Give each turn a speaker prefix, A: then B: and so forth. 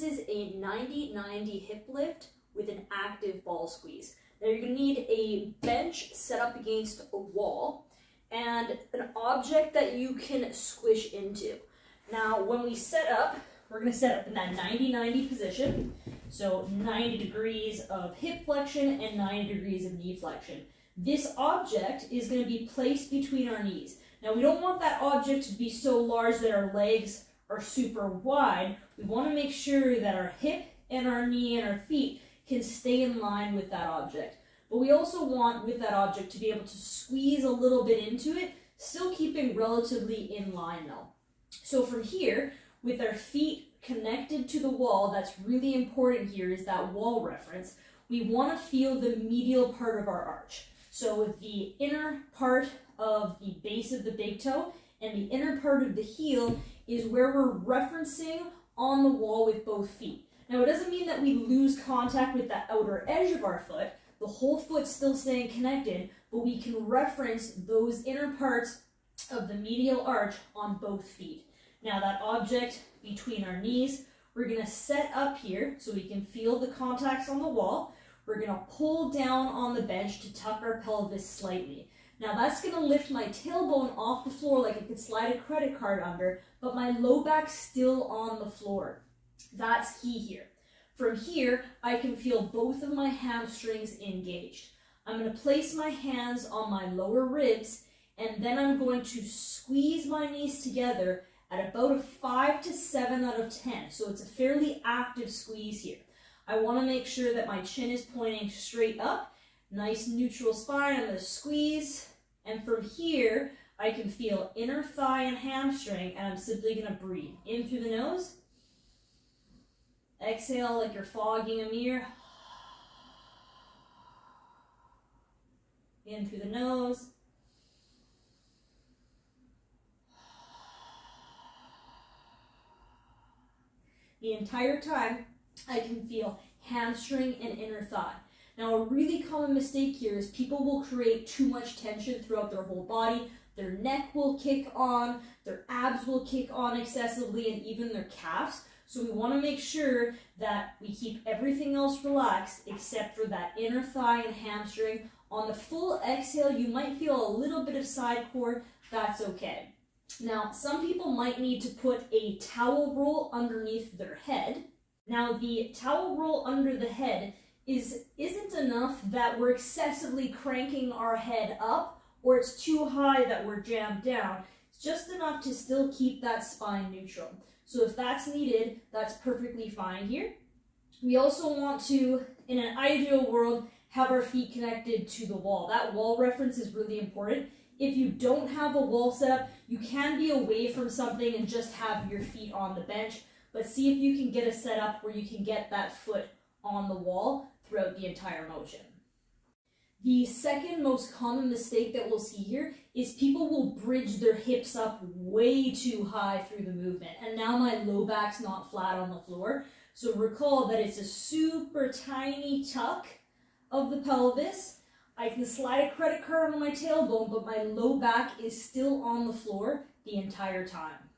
A: this is a 90-90 hip lift with an active ball squeeze. Now you're going to need a bench set up against a wall and an object that you can squish into. Now when we set up, we're going to set up in that 90-90 position. So 90 degrees of hip flexion and 90 degrees of knee flexion. This object is going to be placed between our knees. Now we don't want that object to be so large that our legs are super wide. We want to make sure that our hip and our knee and our feet can stay in line with that object. But we also want with that object to be able to squeeze a little bit into it, still keeping relatively in line though. So from here, with our feet connected to the wall, that's really important here is that wall reference. We want to feel the medial part of our arch. So the inner part of the base of the big toe and the inner part of the heel is where we're referencing on the wall with both feet. Now it doesn't mean that we lose contact with the outer edge of our foot. The whole foot's still staying connected, but we can reference those inner parts of the medial arch on both feet. Now that object between our knees, we're going to set up here so we can feel the contacts on the wall. We're going to pull down on the bench to tuck our pelvis slightly. Now that's going to lift my tailbone off the floor like I could slide a credit card under, but my low back's still on the floor. That's key here. From here, I can feel both of my hamstrings engaged. I'm going to place my hands on my lower ribs, and then I'm going to squeeze my knees together at about a 5 to 7 out of 10. So it's a fairly active squeeze here. I want to make sure that my chin is pointing straight up. Nice neutral spine. I'm going to squeeze. And from here, I can feel inner thigh and hamstring, and I'm simply going to breathe. In through the nose. Exhale like you're fogging a mirror. In through the nose. The entire time, I can feel hamstring and inner thigh. Now, a really common mistake here is people will create too much tension throughout their whole body. Their neck will kick on, their abs will kick on excessively, and even their calves. So we want to make sure that we keep everything else relaxed except for that inner thigh and hamstring. On the full exhale, you might feel a little bit of side cord. That's okay. Now, some people might need to put a towel roll underneath their head. Now, the towel roll under the head isn't enough that we're excessively cranking our head up, or it's too high that we're jammed down. It's just enough to still keep that spine neutral. So if that's needed, that's perfectly fine here. We also want to, in an ideal world, have our feet connected to the wall. That wall reference is really important. If you don't have a wall set up, you can be away from something and just have your feet on the bench, but see if you can get a setup where you can get that foot on the wall throughout the entire motion. The second most common mistake that we'll see here is people will bridge their hips up way too high through the movement, and now my low back's not flat on the floor. So recall that it's a super tiny tuck of the pelvis. I can slide a credit card on my tailbone, but my low back is still on the floor the entire time.